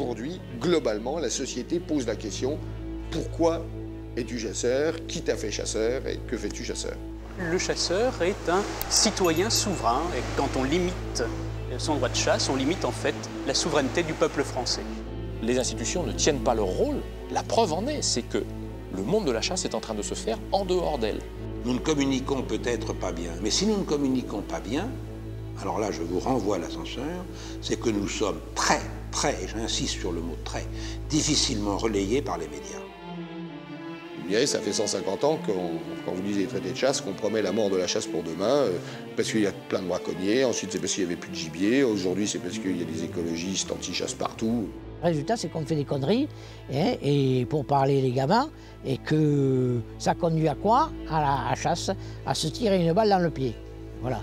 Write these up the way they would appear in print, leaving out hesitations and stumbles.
aujourd'hui, globalement, la société pose la question « Pourquoi es-tu chasseur? Qui t'a fait chasseur? Et que fais-tu chasseur ?» Le chasseur est un citoyen souverain et quand on limite son droit de chasse, on limite en fait la souveraineté du peuple français. Les institutions ne tiennent pas leur rôle. La preuve en est, c'est que le monde de la chasse est en train de se faire en dehors d'elle. Nous ne communiquons peut-être pas bien, mais si nous ne communiquons pas bien, alors là je vous renvoie à l'ascenseur, c'est que nous sommes très, et j'insiste sur le mot très, difficilement relayés par les médias. Bien, ça fait 150 ans quand vous lisez les traités de chasse, qu'on promet la mort de la chasse pour demain, parce qu'il y a plein de braconniers, ensuite c'est parce qu'il n'y avait plus de gibier, aujourd'hui c'est parce qu'il y a des écologistes anti-chasse partout. Le résultat, c'est qu'on fait des conneries, et pour parler les gamins, et que ça conduit à quoi? À la chasse, à se tirer une balle dans le pied. Voilà.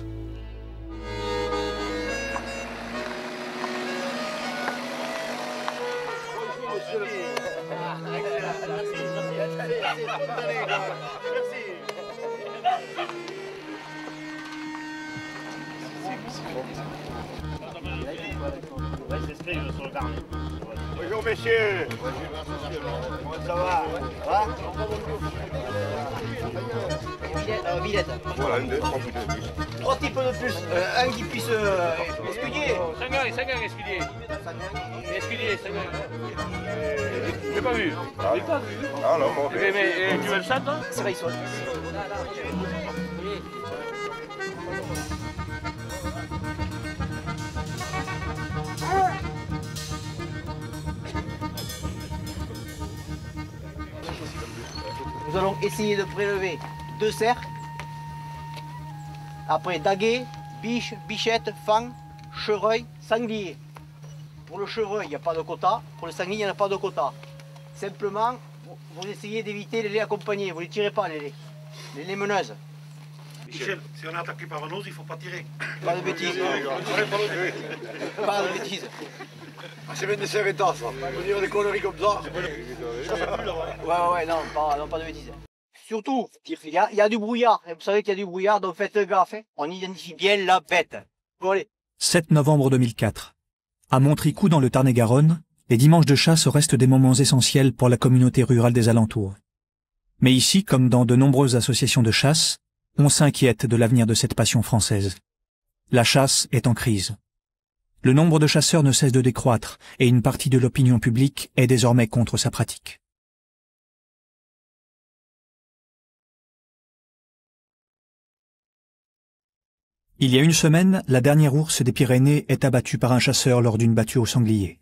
Bonjour messieurs. Comment ça va? Villette. Voilà, une, deux, trois bouts de plus. Trois types de plus. Un qui puisse escudier. Sanguin, escudier. Escudier, Sanguin. J'ai pas vu. Ah, J'ai pas vu. Ah non, bon. Mais tu veux le ça, toi? C'est vrai, il soit. Nous allons essayer de prélever 2 cerfs. Après daguet, biche, bichette, fan, chevreuil, sanglier. Pour le chevreuil, il n'y a pas de quota. Pour le sanglier, il n'y en a pas de quota. Simplement, vous essayez d'éviter les laits accompagnés. Vous ne les tirez pas, les laits meneuses. Michel, si on est attaqué par un os, il ne faut pas tirer. Pas de bêtises. Pas de bêtises. C'est bien des serviteurs, ça. On dirait des conneries comme ça. Ouais, non, pas de bêtises. Surtout, il y a du brouillard. Et vous savez qu'il y a du brouillard, donc faites gaffe. On identifie bien la bête. Bon, allez. 7 novembre 2004. À Montricou, dans le Tarn-et-Garonne, les dimanches de chasse restent des moments essentiels pour la communauté rurale des alentours. Mais ici, comme dans de nombreuses associations de chasse, on s'inquiète de l'avenir de cette passion française. La chasse est en crise. Le nombre de chasseurs ne cesse de décroître et une partie de l'opinion publique est désormais contre sa pratique. Il y a une semaine, la dernière ours des Pyrénées est abattue par un chasseur lors d'une battue au sanglier.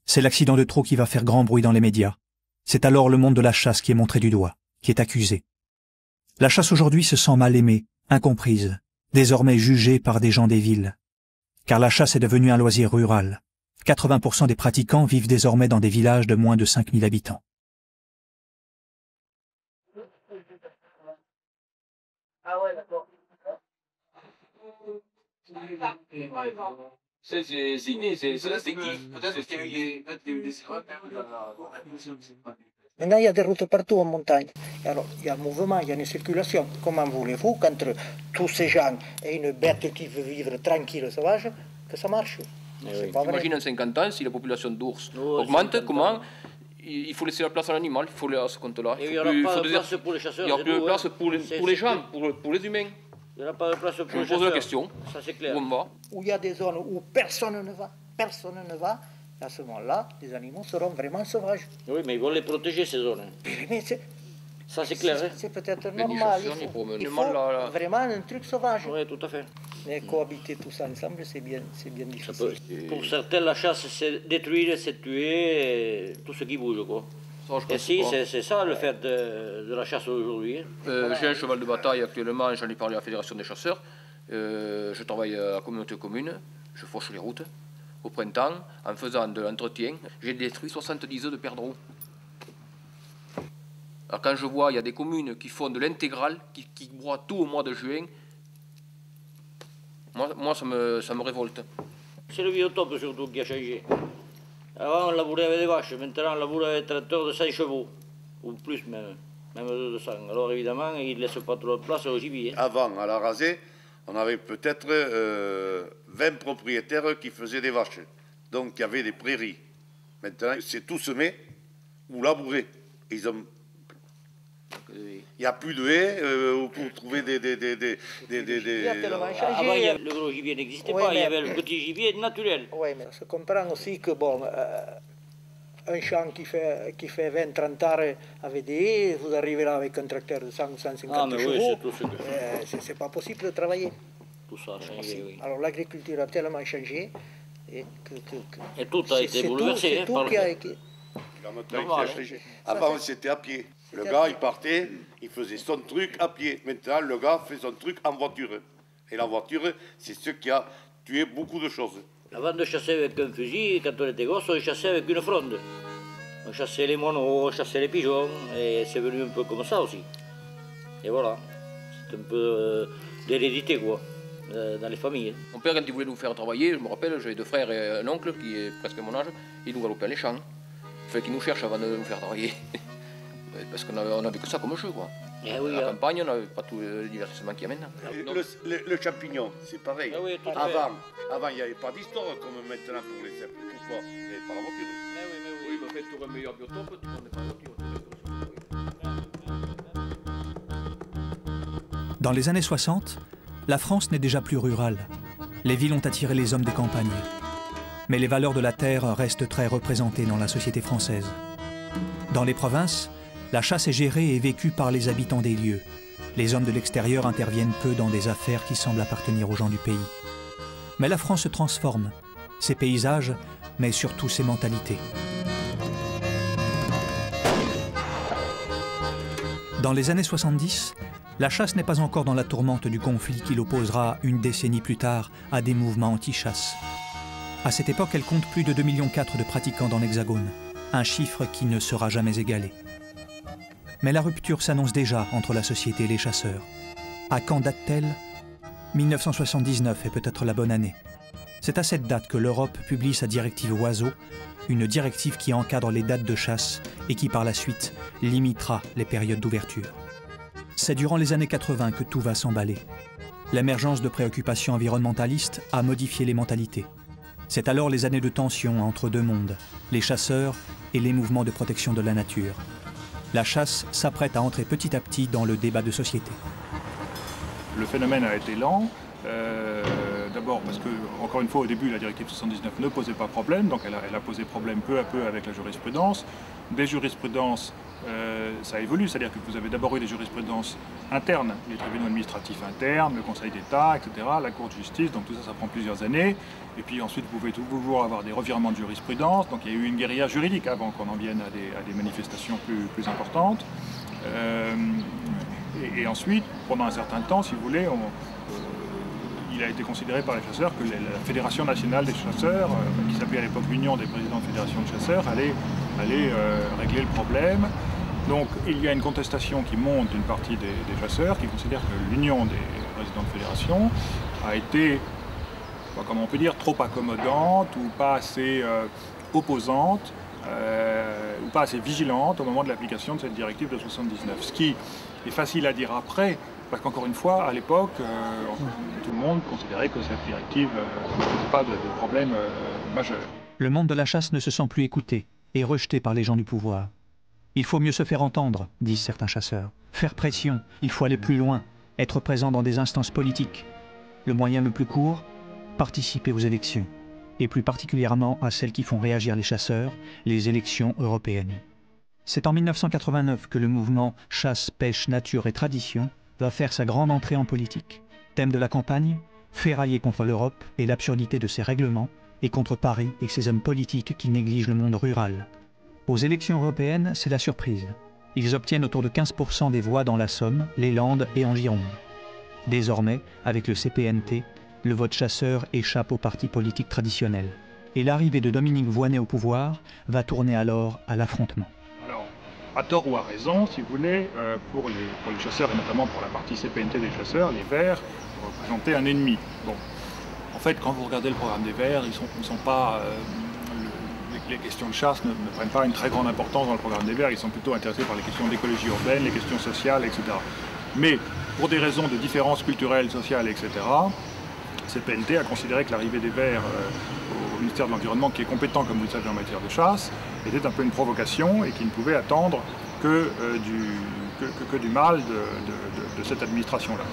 C'est l'accident de trop qui va faire grand bruit dans les médias. C'est alors le monde de la chasse qui est montré du doigt, qui est accusé. La chasse aujourd'hui se sent mal aimée, incomprise, désormais jugée par des gens des villes. Car la chasse est devenue un loisir rural. 80% des pratiquants vivent désormais dans des villages de moins de 5000 habitants. Ah ouais, d'accord. C'est signé, c'est qui? Peut-être qu'il y a eu des Maintenant, il y a des routes partout en montagne. Alors, il y a un mouvement, il y a une circulation. Comment voulez-vous qu'entre tous ces gens et une bête qui veut vivre tranquille, sauvage, que ça marche? C'est pas vrai. Imagine en 50 ans, si la population d'ours augmente, comment? Il faut laisser la place à l'animal, il faut aller à ce compte-là. Il n'y aura pas de place pour les chasseurs. Il n'y aura plus de place pour les gens, pour les humains. Il n'y aura pas de place pour les chasseurs. Je pose la question. Ça, c'est clair. Où on va? Où il y a des zones où personne ne va, à ce moment-là, les animaux seront vraiment sauvages. Oui, mais ils vont les protéger, ces zones. Mais ça, c'est clair. C'est peut-être normal. Il faut vraiment un truc sauvage. Oui, tout à fait. Mais cohabiter tous ensemble, c'est bien difficile. Pour certains, la chasse, c'est détruire, c'est tuer tout ce qui bouge, quoi. Et si, c'est ça le fait de la chasse aujourd'hui. J'ai un cheval de bataille actuellement, j'en ai parlé à la Fédération des chasseurs. Je travaille à la communauté commune, je fauche les routes. Au printemps, en faisant de l'entretien, j'ai détruit 70 œufs de perdreaux. Alors quand je vois, il y a des communes qui font de l'intégrale, qui broient tout au mois de juin, moi ça me révolte. C'est le biotope surtout qui a changé. Avant, on labourait avec des vaches, maintenant, on laboure avec des tracteurs de 100 chevaux, ou plus même de 200. Alors évidemment, ils ne laissent pas trop de place au gibier. Avant, à la rasée, on avait peut-être 20 propriétaires qui faisaient des vaches. Donc il y avait des prairies. Maintenant, c'est tout semé ou labouré. Ils ont... Il n'y a plus de haies pour trouver des... Avant, le gros gibier n'existait pas, il y avait le petit gibier naturel. Oui, mais ça comprend aussi que, bon, un champ qui fait 20-30 arts avec des haies, vous arrivez là avec un tracteur de 100 ou 150 chevaux, oui, c'est tout ce que... c'est pas possible de travailler. Tout ça a changé, oui. Alors l'agriculture a tellement changé et tout a été bouleversé. Avant, c'était à pied. Le gars, il partait, il faisait son truc à pied. Maintenant, le gars fait son truc en voiture. Et la voiture, c'est ce qui a tué beaucoup de choses. Avant de chasser avec un fusil, quand on était gosse, on chassait avec une fronde. On chassait les moineaux, on chassait les pigeons, et c'est venu un peu comme ça aussi. Et voilà, c'est un peu d'hérédité, quoi, dans les familles. Mon père, quand il voulait nous faire travailler, je me rappelle, j'avais 2 frères et un oncle qui est presque à mon âge, il nous galopait les champs. Il fallait qu'il nous cherche avant de nous faire travailler. Parce qu'on n'avait que ça comme jeu, quoi. Eh oui, à la campagne, on n'avait pas tout le divertissement qu'il y a maintenant. Le champignon, c'est pareil. Ah oui, avant, il n'y avait pas d'histoire comme maintenant pour les cèpes. Pourquoi? Il n'y avait pas la voiture. Oui, mais en fait, pour un meilleur biotope, tu n'en pas la voiture. Dans les années 60, la France n'est déjà plus rurale. Les villes ont attiré les hommes des campagnes. Mais les valeurs de la terre restent très représentées dans la société française. Dans les provinces, la chasse est gérée et vécue par les habitants des lieux. Les hommes de l'extérieur interviennent peu dans des affaires qui semblent appartenir aux gens du pays. Mais la France se transforme, ses paysages, mais surtout ses mentalités. Dans les années 70, la chasse n'est pas encore dans la tourmente du conflit qui l'opposera une décennie plus tard à des mouvements anti-chasse. À cette époque, elle compte plus de 2,4 millions de pratiquants dans l'Hexagone, un chiffre qui ne sera jamais égalé. Mais la rupture s'annonce déjà entre la société et les chasseurs. À quand date-t-elle? 1979 est peut-être la bonne année. C'est à cette date que l'Europe publie sa directive Oiseaux, une directive qui encadre les dates de chasse et qui par la suite limitera les périodes d'ouverture. C'est durant les années 80 que tout va s'emballer. L'émergence de préoccupations environnementalistes a modifié les mentalités. C'est alors les années de tension entre deux mondes, les chasseurs et les mouvements de protection de la nature. La chasse s'apprête à entrer petit à petit dans le débat de société. Le phénomène a été lent, d'abord parce que, encore une fois, au début, la directive 79 ne posait pas problème, donc elle a posé problème peu à peu avec la jurisprudence. Des jurisprudences, ça évolue, c'est-à-dire que vous avez d'abord eu des jurisprudences internes, les tribunaux administratifs internes, le Conseil d'État, etc., la Cour de justice, donc tout ça, ça prend plusieurs années. Et puis ensuite, vous pouvez toujours avoir des revirements de jurisprudence, donc il y a eu une guérilla juridique avant qu'on en vienne à des manifestations plus importantes. Et ensuite, pendant un certain temps, si vous voulez, il a été considéré par les chasseurs que la Fédération nationale des chasseurs, qui s'appelait à l'époque l'Union des présidents de fédération de chasseurs, allait régler le problème. Donc il y a une contestation qui monte d'une partie des chasseurs qui considèrent que l'Union des présidents de fédération a été, comment on peut dire, trop accommodante ou pas assez opposante ou pas assez vigilante au moment de l'application de cette directive de 79. Ce qui est facile à dire après, parce qu'encore une fois, à l'époque, tout le monde considérait que cette directive ne posait pas de problème majeur. Le monde de la chasse ne se sent plus écouté et rejeté par les gens du pouvoir. Il faut mieux se faire entendre, disent certains chasseurs. Faire pression, il faut aller plus loin, être présent dans des instances politiques. Le moyen le plus court, participer aux élections, et plus particulièrement à celles qui font réagir les chasseurs, les élections européennes. C'est en 1989 que le mouvement Chasse, Pêche, Nature et Tradition va faire sa grande entrée en politique. Thème de la campagne, ferrailler contre l'Europe et l'absurdité de ses règlements, et contre Paris et ses hommes politiques qui négligent le monde rural. Aux élections européennes, c'est la surprise. Ils obtiennent autour de 15% des voix dans la Somme, les Landes et en Gironde. Désormais, avec le CPNT, le vote chasseur échappe aux partis politiques traditionnels. Et l'arrivée de Dominique Voynet au pouvoir va tourner alors à l'affrontement. Alors, à tort ou à raison, si vous voulez, pour les chasseurs, et notamment pour la partie CPNT des chasseurs, les Verts représentaient un ennemi. Bon. En fait, quand vous regardez le programme des Verts, ils ne sont pas... les questions de chasse ne prennent pas une très grande importance dans le programme des Verts, ils sont plutôt intéressés par les questions d'écologie urbaine, les questions sociales, etc. Mais pour des raisons de différences culturelles, sociales, etc., CPNT a considéré que l'arrivée des Verts au ministère de l'Environnement, qui est compétent, comme vous le savez, en matière de chasse, était un peu une provocation et qui ne pouvait attendre que du mal de cette administration-là.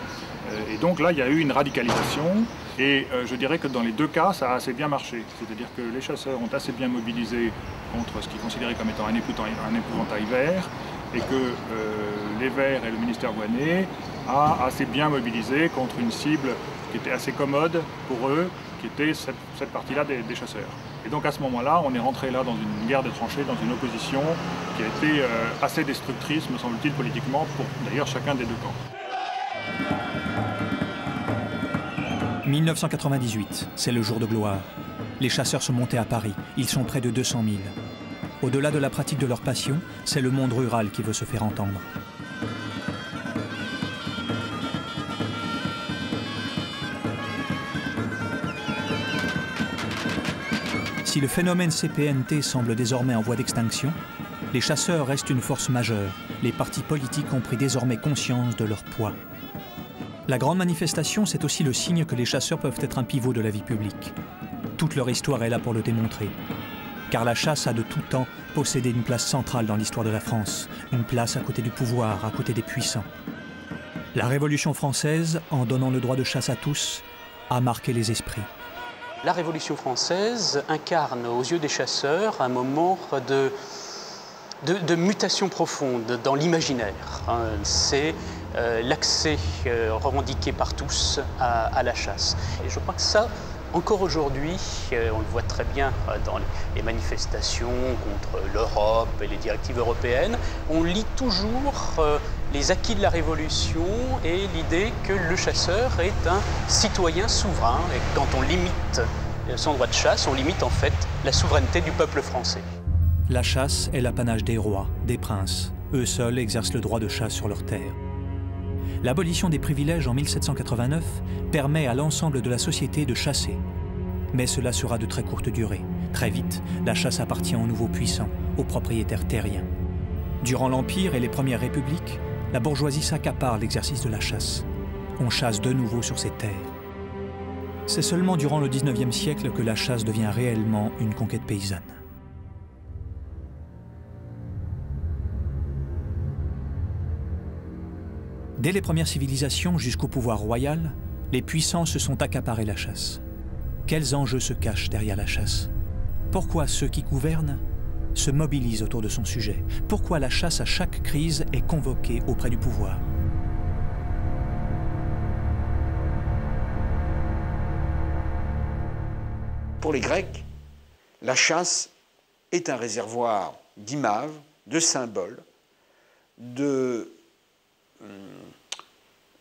Et donc là, il y a eu une radicalisation et je dirais que dans les deux cas, ça a assez bien marché. C'est-à-dire que les chasseurs ont assez bien mobilisé contre ce qu'ils considéraient comme étant un épouvantail vert et que les Verts et le ministère douanier a assez bien mobilisé contre une cible qui était assez commode pour eux, qui était cette partie-là des chasseurs. Et donc à ce moment-là, on est rentré là dans une guerre des tranchées, dans une opposition qui a été assez destructrice, me semble-t-il, politiquement, pour d'ailleurs chacun des deux camps. 1998, c'est le jour de gloire. Les chasseurs sont montés à Paris, ils sont près de 200 000. Au-delà de la pratique de leur passion, c'est le monde rural qui veut se faire entendre. Si le phénomène CPNT semble désormais en voie d'extinction, les chasseurs restent une force majeure. Les partis politiques ont pris désormais conscience de leur poids. La grande manifestation, c'est aussi le signe que les chasseurs peuvent être un pivot de la vie publique. Toute leur histoire est là pour le démontrer. Car la chasse a de tout temps possédé une place centrale dans l'histoire de la France, une place à côté du pouvoir, à côté des puissants. La Révolution française, en donnant le droit de chasse à tous, a marqué les esprits. La Révolution française incarne aux yeux des chasseurs un moment de mutation profonde dans l'imaginaire. C'est l'accès revendiqué par tous à la chasse. Et je crois que ça, encore aujourd'hui, on le voit très bien dans les manifestations contre l'Europe et les directives européennes, on lit toujours les acquis de la Révolution et l'idée que le chasseur est un citoyen souverain. Et quand on limite son droit de chasse, on limite en fait la souveraineté du peuple français. La chasse est l'apanage des rois, des princes. Eux seuls exercent le droit de chasse sur leurs terres. L'abolition des privilèges en 1789 permet à l'ensemble de la société de chasser. Mais cela sera de très courte durée. Très vite, la chasse appartient aux nouveaux puissants, aux propriétaires terriens. Durant l'Empire et les premières républiques, la bourgeoisie s'accapare l'exercice de la chasse. On chasse de nouveau sur ces terres. C'est seulement durant le 19e siècle que la chasse devient réellement une conquête paysanne. Dès les premières civilisations jusqu'au pouvoir royal, les puissants se sont accaparés la chasse. Quels enjeux se cachent derrière la chasse? Pourquoi ceux qui gouvernent se mobilisent autour de son sujet? Pourquoi la chasse à chaque crise est convoquée auprès du pouvoir? Pour les Grecs, la chasse est un réservoir d'images, de symboles, de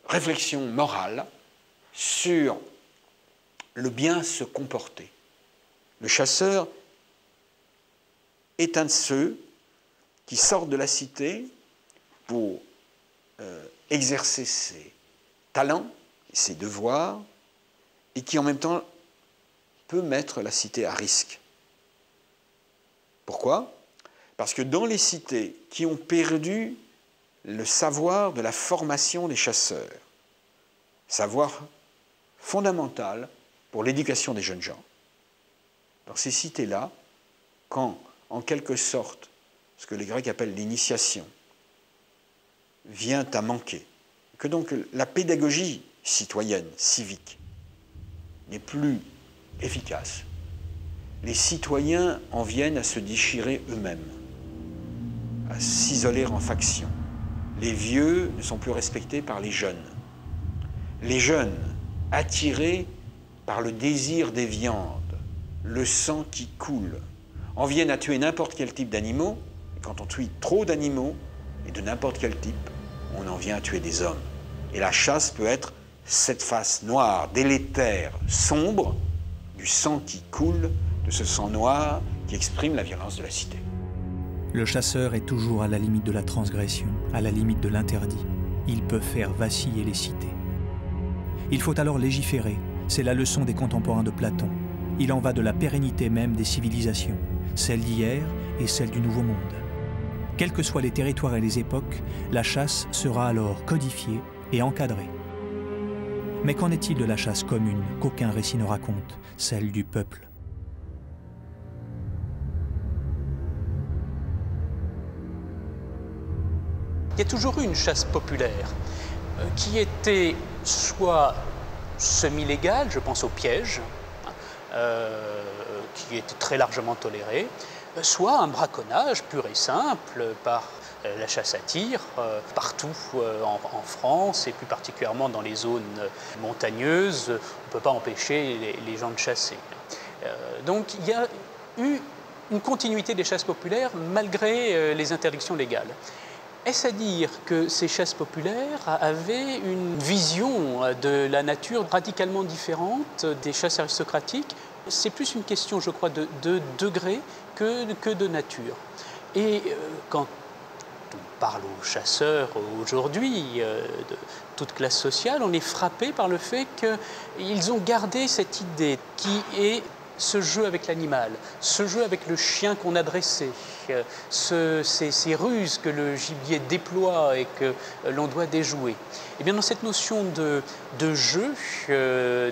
réflexion morale sur le bien se comporter. Le chasseur est un de ceux qui sortent de la cité pour exercer ses talents, ses devoirs, et qui en même temps peut mettre la cité à risque. Pourquoi? Parce que dans les cités qui ont perdu le savoir de la formation des chasseurs, savoir fondamental pour l'éducation des jeunes gens, dans ces cités-là, quand, en quelque sorte, ce que les Grecs appellent l'initiation vient à manquer, que donc la pédagogie citoyenne, civique, n'est plus efficace, les citoyens en viennent à se déchirer eux-mêmes, à s'isoler en factions. Les vieux ne sont plus respectés par les jeunes. Les jeunes, attirés par le désir des viandes, le sang qui coule, en viennent à tuer n'importe quel type d'animaux. Et quand on tue trop d'animaux, et de n'importe quel type, on en vient à tuer des hommes. Et la chasse peut être cette face noire, délétère, sombre, du sang qui coule, de ce sang noir qui exprime la violence de la cité. Le chasseur est toujours à la limite de la transgression, à la limite de l'interdit. Il peut faire vaciller les cités. Il faut alors légiférer. C'est la leçon des contemporains de Platon. Il en va de la pérennité même des civilisations, celle d'hier et celle du Nouveau Monde. Quels que soient les territoires et les époques, la chasse sera alors codifiée et encadrée. Mais qu'en est-il de la chasse commune qu'aucun récit ne raconte, celle du peuple? Il y a toujours eu une chasse populaire qui était soit semi-légale, je pense au piège, qui était très largement toléré, soit un braconnage pur et simple par la chasse à tir partout en France et plus particulièrement dans les zones montagneuses. On ne peut pas empêcher les gens de chasser. Donc il y a eu une continuité des chasses populaires malgré les interdictions légales. Est-ce à dire que ces chasses populaires avaient une vision de la nature radicalement différente des chasses aristocratiques? C'est plus une question, je crois, de degré que de nature. Et quand on parle aux chasseurs aujourd'hui, de toute classe sociale, on est frappé par le fait qu'ils ont gardé cette idée qui est ce jeu avec l'animal, ce jeu avec le chien qu'on a dressé, ces ruses que le gibier déploie et que l'on doit déjouer. Et bien dans cette notion de jeu,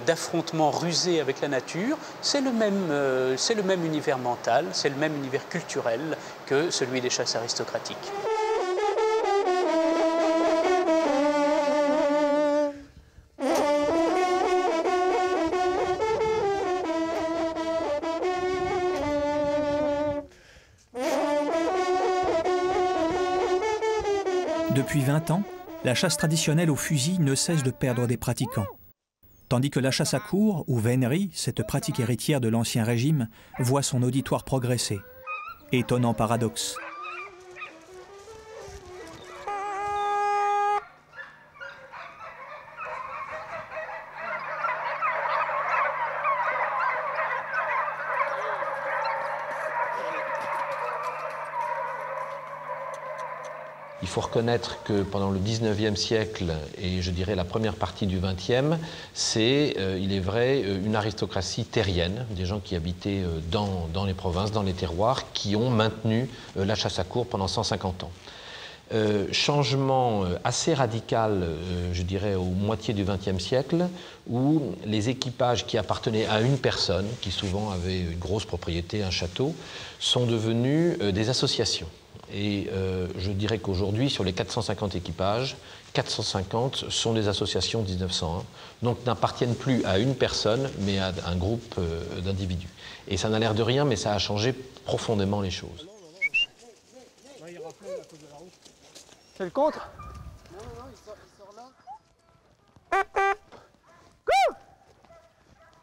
d'affrontement rusé avec la nature, c'est le même univers mental, c'est le même univers culturel que celui des chasses aristocratiques. Depuis 20 ans, la chasse traditionnelle au fusil ne cesse de perdre des pratiquants. Tandis que la chasse à courre, ou vénerie, cette pratique héritière de l'Ancien Régime, voit son auditoire progresser. Étonnant paradoxe. Il faut reconnaître que pendant le 19e siècle et je dirais la première partie du 20e, c'est, il est vrai, une aristocratie terrienne, des gens qui habitaient dans les provinces, dans les terroirs, qui ont maintenu la chasse à courre pendant 150 ans. Changement assez radical, je dirais, aux moitiés du XXe siècle, où les équipages qui appartenaient à une personne, qui souvent avait une grosse propriété, un château, sont devenus des associations. Et je dirais qu'aujourd'hui, sur les 450 équipages, 450 sont des associations 1901, donc n'appartiennent plus à une personne, mais à un groupe d'individus. Et ça n'a l'air de rien, mais ça a changé profondément les choses. C'est le contre? Non, il sort là. Coups!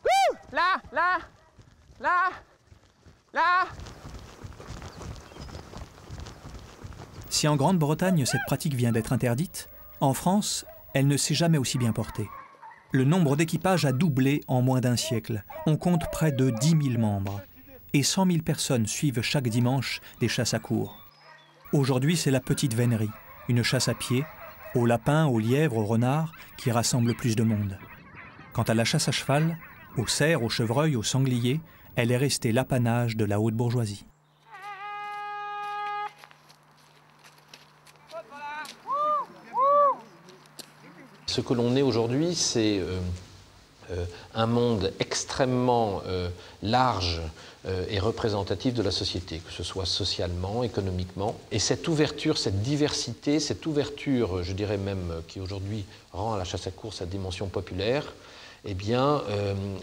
Coups! Là! Si en Grande-Bretagne cette pratique vient d'être interdite, en France, elle ne s'est jamais aussi bien portée. Le nombre d'équipages a doublé en moins d'un siècle. On compte près de 10 000 membres. Et 100 000 personnes suivent chaque dimanche des chasses à courre. Aujourd'hui, c'est la petite vénerie, une chasse à pied, aux lapins, aux lièvres, aux renards, qui rassemble plus de monde. Quant à la chasse à cheval, aux cerfs, aux chevreuils, aux sangliers, elle est restée l'apanage de la haute bourgeoisie. Ce que l'on est aujourd'hui, c'est un monde extrêmement large et représentatif de la société, que ce soit socialement, économiquement. Et cette ouverture, cette diversité, cette ouverture, je dirais même, qui aujourd'hui rend à la chasse à courre sa dimension populaire, eh bien,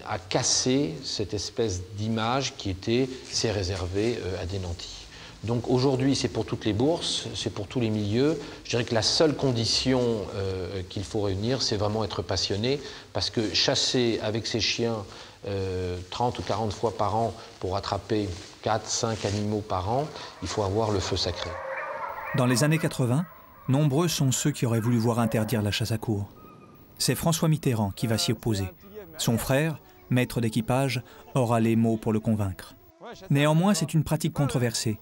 a cassé cette espèce d'image qui était, c'est réservé à des nantis. Donc aujourd'hui, c'est pour toutes les bourses, c'est pour tous les milieux. Je dirais que la seule condition qu'il faut réunir, c'est vraiment être passionné, parce que chasser avec ses chiens 30 ou 40 fois par an pour attraper 4-5 animaux par an, il faut avoir le feu sacré. Dans les années 80, nombreux sont ceux qui auraient voulu voir interdire la chasse à courre. C'est François Mitterrand qui va s'y opposer. Son frère, maître d'équipage, aura les mots pour le convaincre. Néanmoins, c'est une pratique controversée.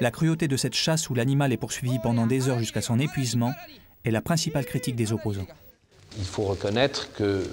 La cruauté de cette chasse où l'animal est poursuivi pendant des heures jusqu'à son épuisement est la principale critique des opposants. Il faut reconnaître que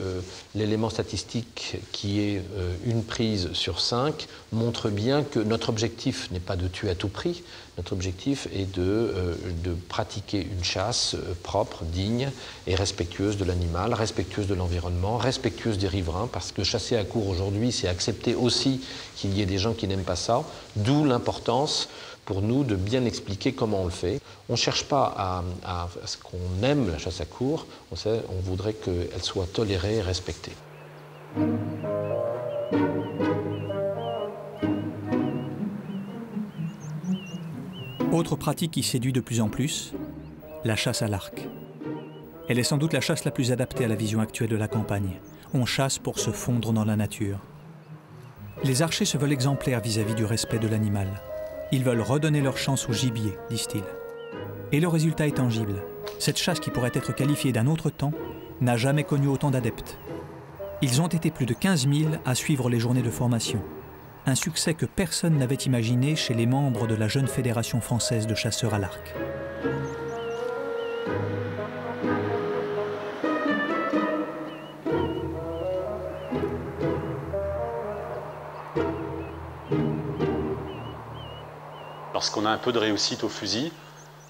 l'élément statistique qui est une prise sur 5 montre bien que notre objectif n'est pas de tuer à tout prix, Notre objectif est de pratiquer une chasse propre, digne et respectueuse de l'animal, respectueuse de l'environnement, respectueuse des riverains, parce que chasser à courre aujourd'hui, c'est accepter aussi qu'il y ait des gens qui n'aiment pas ça, d'où l'importance pour nous de bien expliquer comment on le fait. On ne cherche pas à ce qu'on aime la chasse à courre, on voudrait qu'elle soit tolérée et respectée. Autre pratique qui séduit de plus en plus, la chasse à l'arc. Elle est sans doute la chasse la plus adaptée à la vision actuelle de la campagne. On chasse pour se fondre dans la nature. Les archers se veulent exemplaires vis-à-vis du respect de l'animal. Ils veulent redonner leur chance au gibier, disent-ils. Et le résultat est tangible. Cette chasse qui pourrait être qualifiée d'un autre temps n'a jamais connu autant d'adeptes. Ils ont été plus de 15 000 à suivre les journées de formation. Un succès que personne n'avait imaginé chez les membres de la jeune Fédération française de chasseurs à l'arc. Lorsqu'on a un peu de réussite au fusil,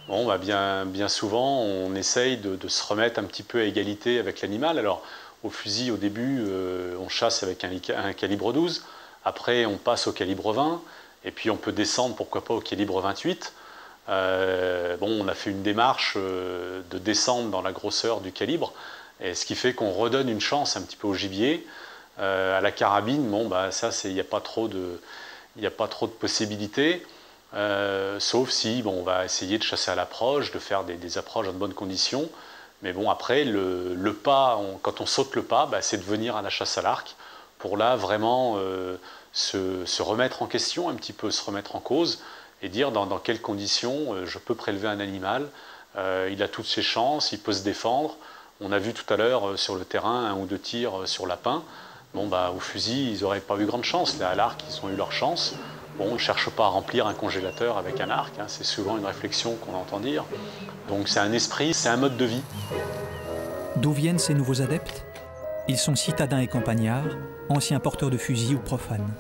bon, bah bien souvent on essaye de se remettre un petit peu à égalité avec l'animal. Alors au fusil, au début, on chasse avec un calibre 12. Après, on passe au calibre 20, et puis on peut descendre, pourquoi pas, au calibre 28. Bon, on a fait une démarche de descendre dans la grosseur du calibre, et ce qui fait qu'on redonne une chance un petit peu au gibier. À la carabine, bon, bah, ça, il n'y a pas trop de possibilités, sauf si bon, on va essayer de chasser à l'approche, de faire des approches dans de bonnes conditions. Mais bon, après, le pas, quand on saute le pas, bah, c'est de venir à la chasse à l'arc, pour là vraiment se remettre en question, un petit peu se remettre en cause, et dire dans quelles conditions je peux prélever un animal. Il a toutes ses chances, il peut se défendre. On a vu tout à l'heure sur le terrain 1 ou 2 tirs sur lapin. Bon, bah, au fusil, ils n'auraient pas eu grande chance. Là, à l'arc, ils ont eu leur chance. Bon, on ne cherche pas à remplir un congélateur avec un arc, hein, c'est souvent une réflexion qu'on entend dire. Donc c'est un esprit, c'est un mode de vie. D'où viennent ces nouveaux adeptes ? Ils sont citadins et campagnards, anciens porteurs de fusils ou profanes.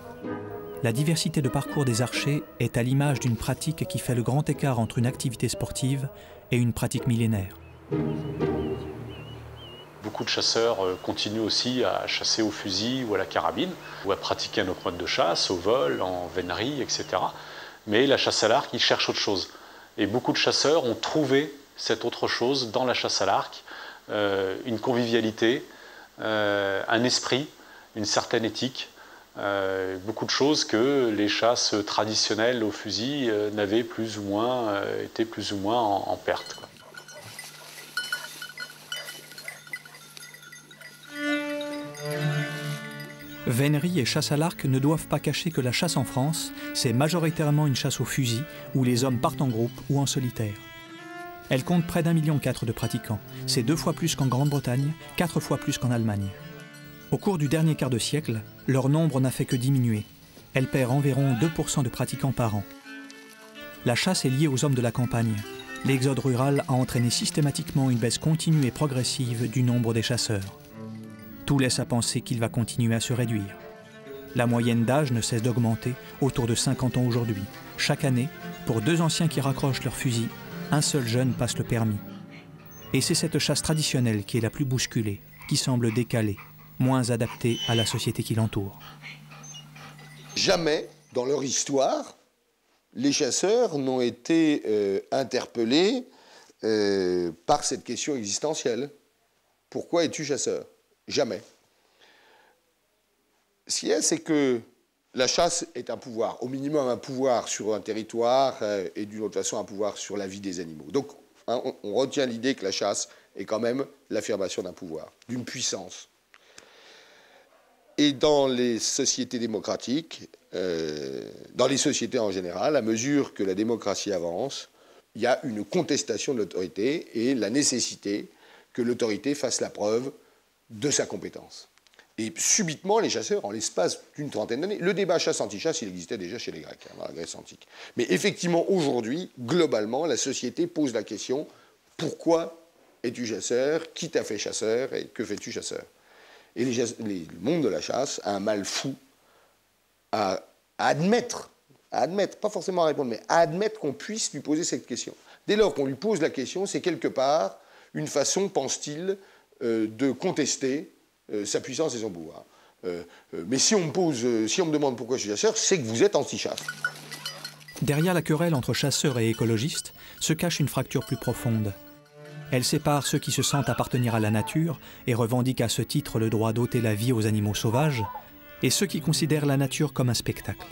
La diversité de parcours des archers est à l'image d'une pratique qui fait le grand écart entre une activité sportive et une pratique millénaire. Beaucoup de chasseurs continuent aussi à chasser au fusil ou à la carabine, ou à pratiquer un autre mode de chasse, au vol, en vénerie, etc. Mais la chasse à l'arc, ils cherchent autre chose. Et beaucoup de chasseurs ont trouvé cette autre chose dans la chasse à l'arc, une convivialité, un esprit, une certaine éthique, beaucoup de choses que les chasses traditionnelles au fusil n'avaient plus ou moins, étaient plus ou moins en perte, quoi. Vénerie et chasse à l'arc ne doivent pas cacher que la chasse en France, c'est majoritairement une chasse au fusil, où les hommes partent en groupe ou en solitaire. Elle compte près d'1,4 million de pratiquants. C'est 2 fois plus qu'en Grande-Bretagne, 4 fois plus qu'en Allemagne. Au cours du dernier quart de siècle, leur nombre n'a fait que diminuer. Elle perd environ 2% de pratiquants par an. La chasse est liée aux hommes de la campagne. L'exode rural a entraîné systématiquement une baisse continue et progressive du nombre des chasseurs. Tout laisse à penser qu'il va continuer à se réduire. La moyenne d'âge ne cesse d'augmenter, autour de 50 ans aujourd'hui. Chaque année, pour 2 anciens qui raccrochent leur fusil, un seul jeune passe le permis. Et c'est cette chasse traditionnelle qui est la plus bousculée, qui semble décalée, moins adaptée à la société qui l'entoure. Jamais, dans leur histoire, les chasseurs n'ont été interpellés par cette question existentielle. Pourquoi es-tu chasseur ? Jamais. Ce qu'il y a, c'est que la chasse est un pouvoir, au minimum un pouvoir sur un territoire et d'une autre façon un pouvoir sur la vie des animaux. Donc hein, on retient l'idée que la chasse est quand même l'affirmation d'un pouvoir, d'une puissance. Et dans les sociétés démocratiques, dans les sociétés en général, à mesure que la démocratie avance, il y a une contestation de l'autorité et la nécessité que l'autorité fasse la preuve de sa compétence. Et subitement, les chasseurs, en l'espace d'une trentaine d'années, le débat chasse-anti-chasse, il existait déjà chez les Grecs, hein, dans la Grèce antique. Mais effectivement, aujourd'hui, globalement, la société pose la question « Pourquoi es-tu chasseur ? Qui t'a fait chasseur ? Et que fais-tu chasseur ?» Et le monde de la chasse a un mal fou à admettre à admettre, pas forcément à répondre, mais à admettre qu'on puisse lui poser cette question. Dès lors qu'on lui pose la question, c'est quelque part une façon, pense-t-il, de contester sa puissance et son pouvoir. Mais si on me demande pourquoi je suis chasseur, c'est que vous êtes anti-chasse. Derrière la querelle entre chasseurs et écologistes se cache une fracture plus profonde. Elle sépare ceux qui se sentent appartenir à la nature et revendiquent à ce titre le droit d'ôter la vie aux animaux sauvages, et ceux qui considèrent la nature comme un spectacle.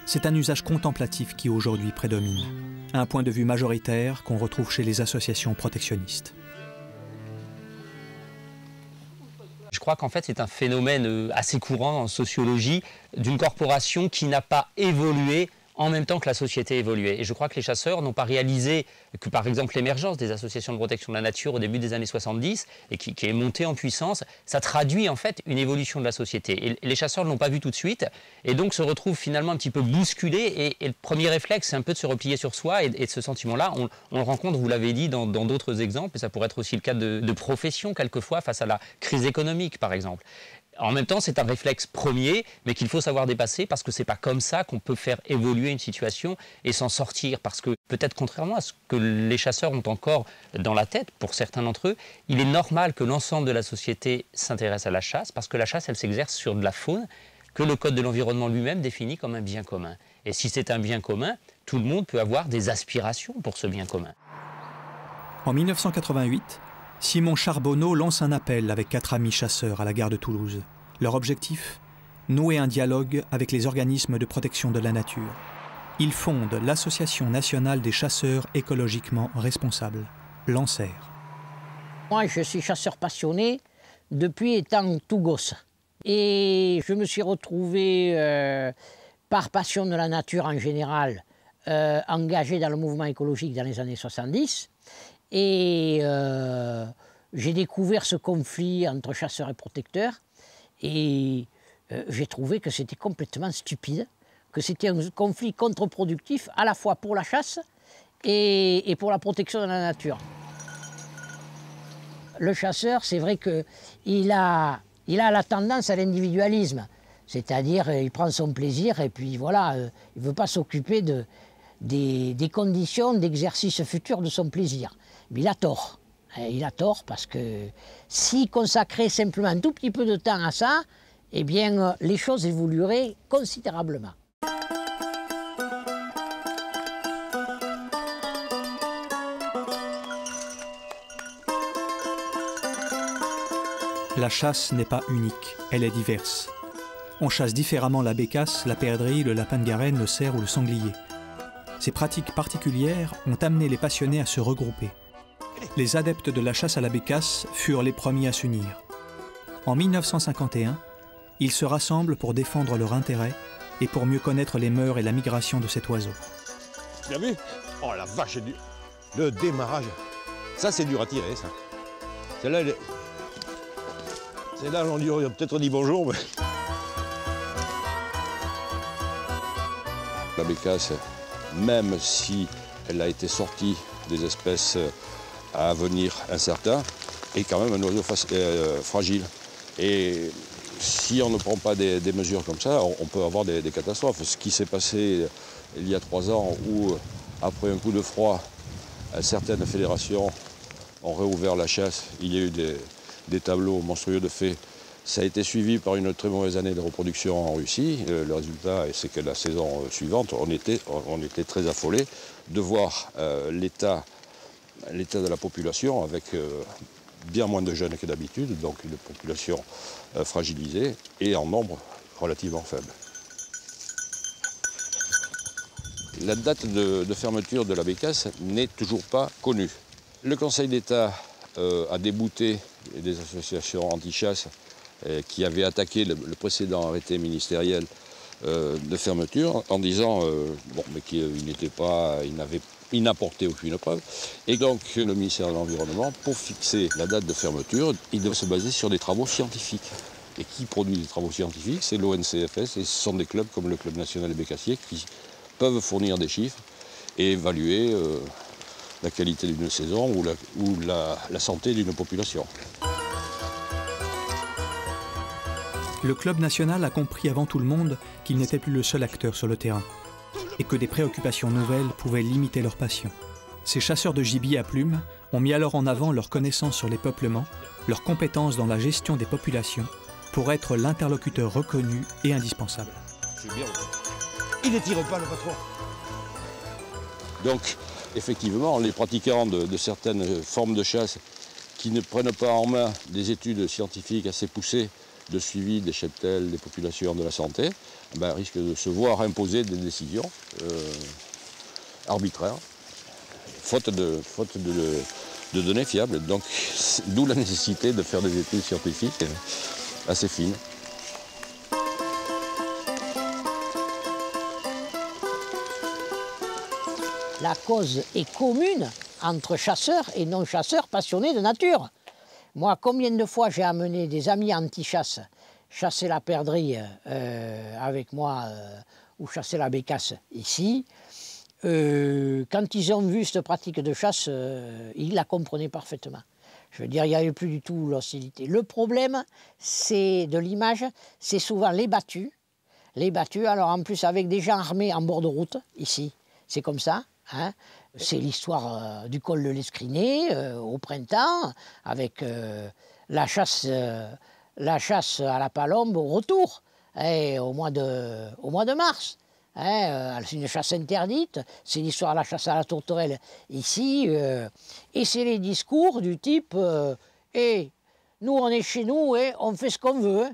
C'est un usage contemplatif qui aujourd'hui prédomine, un point de vue majoritaire qu'on retrouve chez les associations protectionnistes. Je crois qu'en fait c'est un phénomène assez courant en sociologie d'une corporation qui n'a pas évolué en même temps que la société évoluait. Et je crois que les chasseurs n'ont pas réalisé que, par exemple, l'émergence des associations de protection de la nature au début des années 70, et qui est montée en puissance, ça traduit en fait une évolution de la société. Et les chasseurs ne l'ont pas vu tout de suite, et donc se retrouvent finalement un petit peu bousculés, et le premier réflexe, c'est un peu de se replier sur soi, et ce sentiment-là, on le rencontre, vous l'avez dit, dans d'autres exemples, et ça pourrait être aussi le cas de professions, quelquefois, face à la crise économique, par exemple. En même temps, c'est un réflexe premier, mais qu'il faut savoir dépasser parce que ce n'est pas comme ça qu'on peut faire évoluer une situation et s'en sortir. Parce que peut-être contrairement à ce que les chasseurs ont encore dans la tête, pour certains d'entre eux, il est normal que l'ensemble de la société s'intéresse à la chasse parce que la chasse, elle s'exerce sur de la faune que le Code de l'environnement lui-même définit comme un bien commun. Et si c'est un bien commun, tout le monde peut avoir des aspirations pour ce bien commun. En 1988, Simon Charbonneau lance un appel avec 4 amis chasseurs à la gare de Toulouse. Leur objectif ? Nouer un dialogue avec les organismes de protection de la nature. Ils fondent l'Association nationale des chasseurs écologiquement responsables, l'ANCER. Moi, je suis chasseur passionné depuis étant tout gosse. Et je me suis retrouvé, par passion de la nature en général, engagé dans le mouvement écologique dans les années 70. Et j'ai découvert ce conflit entre chasseurs et protecteurs et j'ai trouvé que c'était complètement stupide, que c'était un conflit contre-productif à la fois pour la chasse et pour la protection de la nature. Le chasseur, c'est vrai qu'il a la tendance à l'individualisme, c'est-à-dire il prend son plaisir et puis voilà, il ne veut pas s'occuper des conditions d'exercice futur de son plaisir. Mais il a tort. Il a tort parce que s'il consacrait simplement un tout petit peu de temps à ça, eh bien, les choses évolueraient considérablement. La chasse n'est pas unique, elle est diverse. On chasse différemment la bécasse, la perdrix, le lapin de Garenne, le cerf ou le sanglier. Ces pratiques particulières ont amené les passionnés à se regrouper. Les adeptes de la chasse à la bécasse furent les premiers à s'unir. En 1951, ils se rassemblent pour défendre leur intérêt et pour mieux connaître les mœurs et la migration de cet oiseau. Tu as vu? Oh la vache, le démarrage. Ça, c'est dur à tirer, ça. Celle-là, on lui a peut-être dit bonjour, mais... La bécasse, même si elle a été sortie des espèces à avenir incertain, est quand même un oiseau fragile. Et si on ne prend pas des mesures comme ça, on peut avoir des catastrophes. Ce qui s'est passé il y a 3 ans où, après un coup de froid, certaines fédérations ont réouvert la chasse, il y a eu des tableaux monstrueux de faits. Ça a été suivi par une très mauvaise année de reproduction en Russie. Le résultat, c'est que la saison suivante, on était très affolés de voir l'état de la population avec bien moins de jeunes que d'habitude, donc une population fragilisée et en nombre relativement faible. La date de fermeture de la bécasse n'est toujours pas connue. Le Conseil d'État a débouté des associations anti-chasse qui avaient attaqué le précédent arrêté ministériel de fermeture en disant qu'il n'apportait aucune preuve. Et donc le ministère de l'Environnement, pour fixer la date de fermeture, il devait se baser sur des travaux scientifiques. Et qui produit des travaux scientifiques? C'est l'ONCFS et ce sont des clubs comme le Club national des bécassiers qui peuvent fournir des chiffres et évaluer la qualité d'une saison ou la santé d'une population. Le club national a compris avant tout le monde qu'il n'était plus le seul acteur sur le terrain. et que des préoccupations nouvelles pouvaient limiter leur passion. Ces chasseurs de gibier à plumes ont mis alors en avant leur connaissance sur les peuplements, leurs compétences dans la gestion des populations, pour être l'interlocuteur reconnu et indispensable. C'est bien. Il ne tire pas le patron. Donc, effectivement, les pratiquants de certaines formes de chasse qui ne prennent pas en main des études scientifiques assez poussées de suivi des cheptels, des populations, de la santé, risquent de se voir imposer des décisions arbitraires, faute de données fiables. Donc, d'où la nécessité de faire des études scientifiques assez fines. La cause est commune entre chasseurs et non-chasseurs passionnés de nature. Moi, combien de fois j'ai amené des amis anti-chasse chasser la perdrix avec moi ou chasser la bécasse ici. Quand ils ont vu cette pratique de chasse, ils la comprenaient parfaitement. Je veux dire, il n'y avait plus du tout l'hostilité. Le problème, c'est de l'image, c'est souvent les battus. Les battus, alors en plus avec des gens armés en bord de route, ici, c'est comme ça. Hein. C'est l'histoire du col de l'Escriné au printemps, avec la chasse à la palombe au retour, au mois de mars. C'est une chasse interdite, c'est l'histoire de la chasse à la tourterelle ici, et c'est les discours du type nous on est chez nous et on fait ce qu'on veut.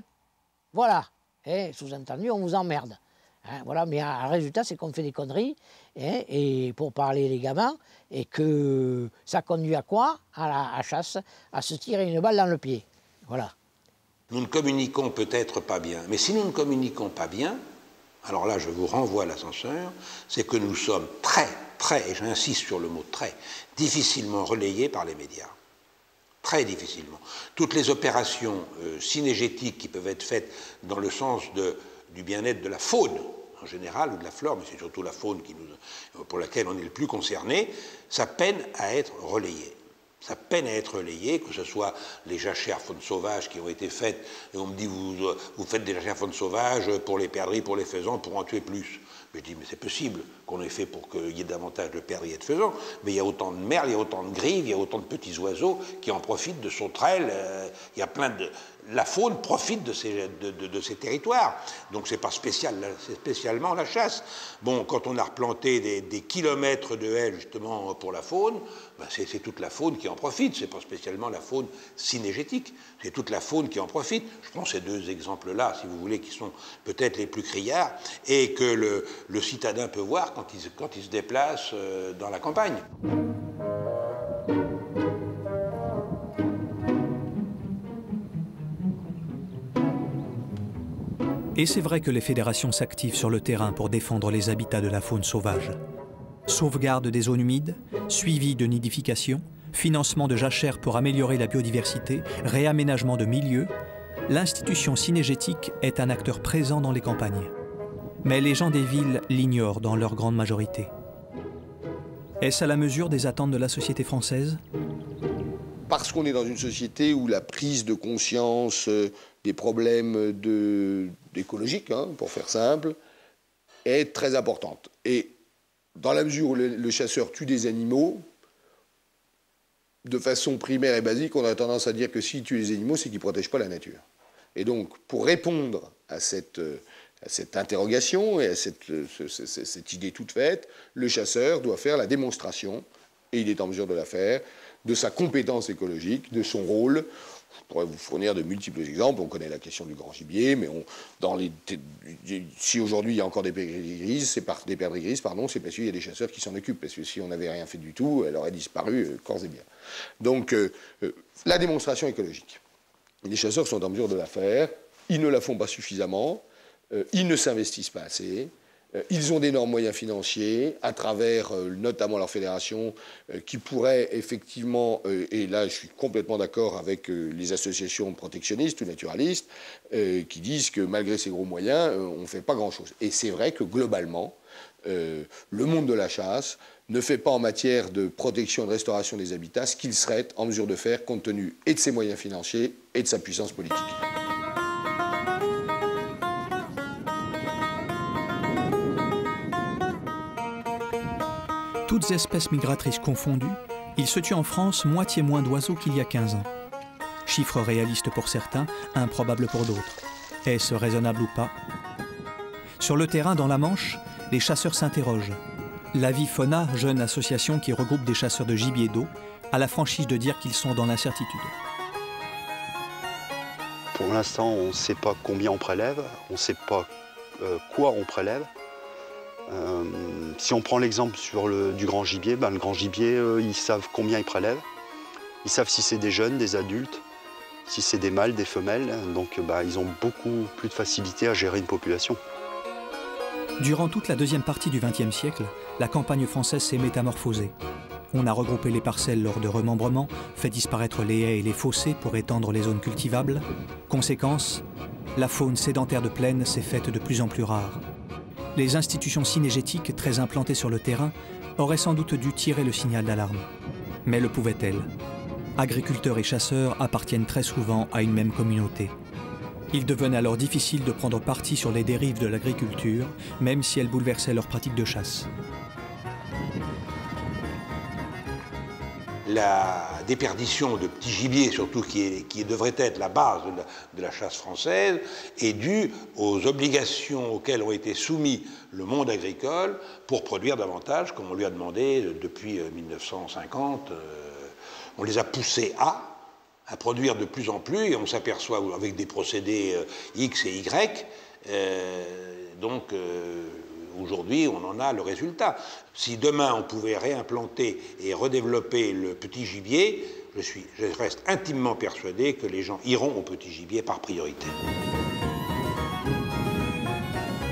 Voilà, sous-entendu on vous emmerde. Voilà, mais le résultat, c'est qu'on fait des conneries, et pour parler les gamins, et que ça conduit à quoi? À la chasse, à se tirer une balle dans le pied. Voilà. Nous ne communiquons peut-être pas bien, mais si nous ne communiquons pas bien, alors là, je vous renvoie à l'ascenseur, c'est que nous sommes très, et j'insiste sur le mot très, difficilement relayés par les médias. Très difficilement. Toutes les opérations synégétiques qui peuvent être faites dans le sens du bien-être de la faune, en général, ou de la flore, mais c'est surtout la faune pour laquelle on est le plus concerné, ça peine à être relayé. Ça peine à être relayé, que ce soit les jachères faune sauvage qui ont été faites, et on me dit, vous faites des jachères faune sauvage pour les perdrix, pour les faisans, pour en tuer plus. Mais je dis, mais c'est possible qu'on ait fait pour qu'il y ait davantage de perdrix et de faisans, mais il y a autant de merles, il y a autant de grives, il y a autant de petits oiseaux qui en profitent de sauterelles, il y a plein de... La faune profite de ces territoires, donc c'est pas spécial, c'est spécialement la chasse. Bon, quand on a replanté des kilomètres de haies justement pour la faune, c'est toute la faune qui en profite, c'est pas spécialement la faune synégétique, c'est toute la faune qui en profite. Je prends ces deux exemples-là, si vous voulez, qui sont peut-être les plus criards, et que le citadin peut voir quand il se déplace dans la campagne. Et c'est vrai que les fédérations s'activent sur le terrain pour défendre les habitats de la faune sauvage. Sauvegarde des zones humides, suivi de nidification, financement de jachères pour améliorer la biodiversité, réaménagement de milieux, l'institution synégétique est un acteur présent dans les campagnes. Mais les gens des villes l'ignorent dans leur grande majorité. Est-ce à la mesure des attentes de la société française ? Parce qu'on est dans une société où la prise de conscience des problèmes écologiques, pour faire simple, est très importante. Et dans la mesure où le chasseur tue des animaux, de façon primaire et basique, on a tendance à dire que s'il tue les animaux, c'est qu'il ne protège pas la nature. Et donc, pour répondre à cette interrogation et à cette idée toute faite, le chasseur doit faire la démonstration, et il est en mesure de la faire, de sa compétence écologique, de son rôle. Je pourrais vous fournir de multiples exemples. On connaît la question du grand gibier, mais si aujourd'hui il y a encore des perdrix grises, c'est parce qu'il y a des chasseurs qui s'en occupent. Parce que si on n'avait rien fait du tout, elle aurait disparu corps et bien. Donc, la démonstration écologique. Les chasseurs sont en mesure de la faire. Ils ne la font pas suffisamment. Ils ne s'investissent pas assez. Ils ont d'énormes moyens financiers, à travers notamment leur fédération, qui pourraient effectivement, et là je suis complètement d'accord avec les associations protectionnistes ou naturalistes, qui disent que malgré ces gros moyens, on ne fait pas grand-chose. Et c'est vrai que globalement, le monde de la chasse ne fait pas en matière de protection et de restauration des habitats ce qu'il serait en mesure de faire compte tenu et de ses moyens financiers et de sa puissance politique. Toutes espèces migratrices confondues, il se tue en France moitié moins d'oiseaux qu'il y a 15 ans. Chiffre réaliste pour certains, improbable pour d'autres. Est-ce raisonnable ou pas? Sur le terrain, dans la Manche, les chasseurs s'interrogent. L'Avifona, jeune association qui regroupe des chasseurs de gibier d'eau, a la franchise de dire qu'ils sont dans l'incertitude. Pour l'instant, on ne sait pas combien on prélève, on ne sait pas quoi on prélève. Si on prend l'exemple du grand gibier, le grand gibier, ils savent combien ils prélèvent. Ils savent si c'est des jeunes, des adultes, si c'est des mâles, des femelles. Donc ils ont beaucoup plus de facilité à gérer une population. Durant toute la deuxième partie du XXe siècle, la campagne française s'est métamorphosée. On a regroupé les parcelles lors de remembrements, fait disparaître les haies et les fossés pour étendre les zones cultivables. Conséquence, la faune sédentaire de plaine s'est faite de plus en plus rare. Les institutions cynégétiques, très implantées sur le terrain, auraient sans doute dû tirer le signal d'alarme. Mais le pouvaient-elles? Agriculteurs et chasseurs appartiennent très souvent à une même communauté. Il devenait alors difficile de prendre parti sur les dérives de l'agriculture, même si elles bouleversaient leurs pratiques de chasse. La déperdition de petits gibiers, surtout qui devrait être la base de la chasse française, est due aux obligations auxquelles ont été soumis le monde agricole pour produire davantage, comme on lui a demandé depuis 1950. On les a poussés à produire de plus en plus, et on s'aperçoit avec des procédés X et Y, aujourd'hui, on en a le résultat. Si demain, on pouvait réimplanter et redévelopper le petit gibier, je reste intimement persuadé que les gens iront au petit gibier par priorité.